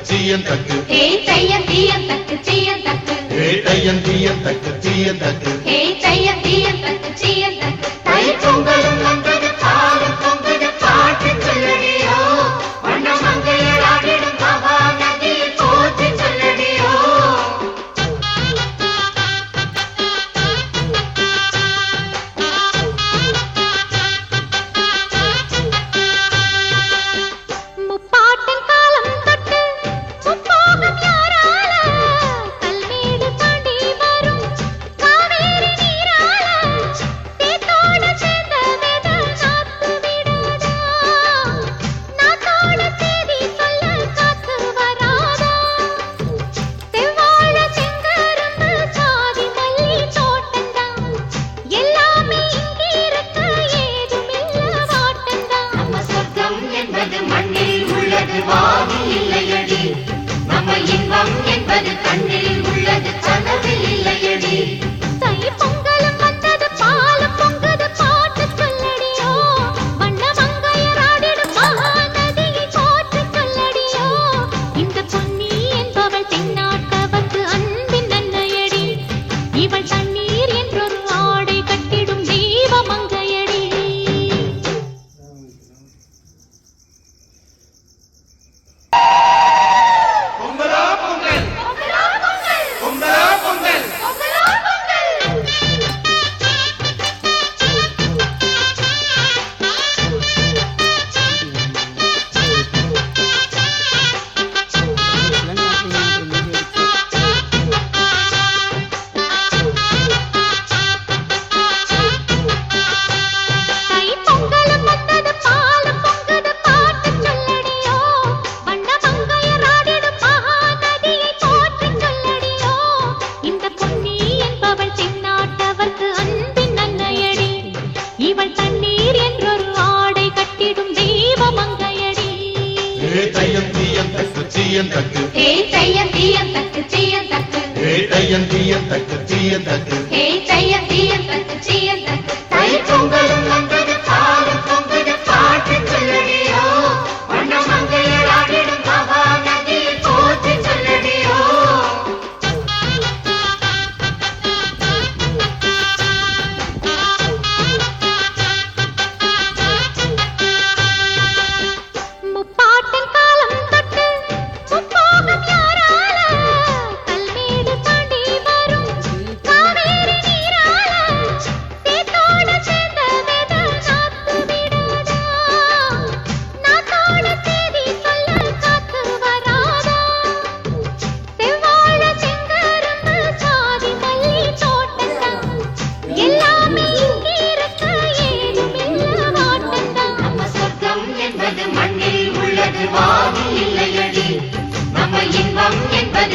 சீயன் தக்கு ஹே தையன் தீயன் தக்கு சீயன் தக்கு ஹே தையன் தீயன் தக்கு சீயன் தக்கு ஹே தையன் தீயன் தக்கு சீயன் தக்கு தை பொங்கலும் வந்தது பாலும் பொங்குது பாட்டு சொல்லடியோ வண்ண மங்கையர் ஆடிடும் மகா நதியை போற்றி சொல்லடியோ முப்பாட்டின் காலம் தொட்டு முப்போகம் யாரால கல்மேடு தாண்டி வரும் காவேரி நீரால தேத்தோட சேர்ந்த வேத நாத்து விடாதா நாத்தோட தேதி சொல்ல காத்து வராதா செவ்வாழ செங்கரும்பு சாதி மல்லி தோட்டந்தான் எல்லாமே இங்கிருக்க ஏதுமில்ல வாட்டந்தான் நம்ம சொர்க்கம் என்பது மண்ணில் உள்ளது வானில் இல்லையடி நம்ம இன்பம் என்பது கண்ணில் உள்ளது கனவில் இல்லையடி தை பொங்கலும் வந்தது பாலும் பொங்குது பாட்டு சொல்லடியோ வண்ண மங்கையர் ஆடிடும் மகா நதியை போற்றி சொல்லடியோ இந்த பொன்னி என்பவள் தென்னாட்டவர்க்கு அன்பின் நன்மையடி இவள் தண்ணீர் என்றொரு ஆடை கட்டிடும் தெய்வ மங்கையடி பொங்கலா பொங்கல் பொங்கலா பொங்கல் தை பொங்கலும் வந்தது பாலும் பொங்குது பாட்டு சொல்லடியோ வண்ண மங்கையர் ஆடிடும் மகா நதியை போற்றி சொல்லடியோ இந்த பொன்னி என்பவள் தென்னாட்டவர்க்கு அன்பின் நன்மையடி இவள் தண்ணீர் என்றொரு ஆடை கட்டிடும் தெய்வ மங்கையடி ஹே தையன் தீயன் தக்கு சீயன் தக்கு ஹே தையன் தீயன் தக்கு சீயன் தக்கு ஹே தையன் தீயன் தக்கு சீயன் தக்கு ஹே தையன் தீயன் தக்கு சீயன் தக்கு தை பொங்கலும் வந்தது பாலும் பொங்குது பாட்டு சொல்லடியோ வண்ண மங்கையர் ஆடிடும் மகா நதியை போற்றி சொல்லடியோ முப்பாட்டின் காலம் தொட்டு முப்போகம் யாரால கல்மேடு தாண்டி வரும் காவேரி நீரால தேத்தோட சேர்ந்த வேத நாத்து விடாதா நாத்தோட தேதி சொல்ல காத்து வராதா செவ்வாழ செங்கரும்பு சாதி மல்லி தோட்டந்தான் எல்லாமே இங்கிருக்க ஏதுமில்ல வாட்டந்தான் நம்ம சொர்க்கம் என்பது மண்ணில் உள்ளது வானில் இல்லையடி நம்ம இன்பம் என்பது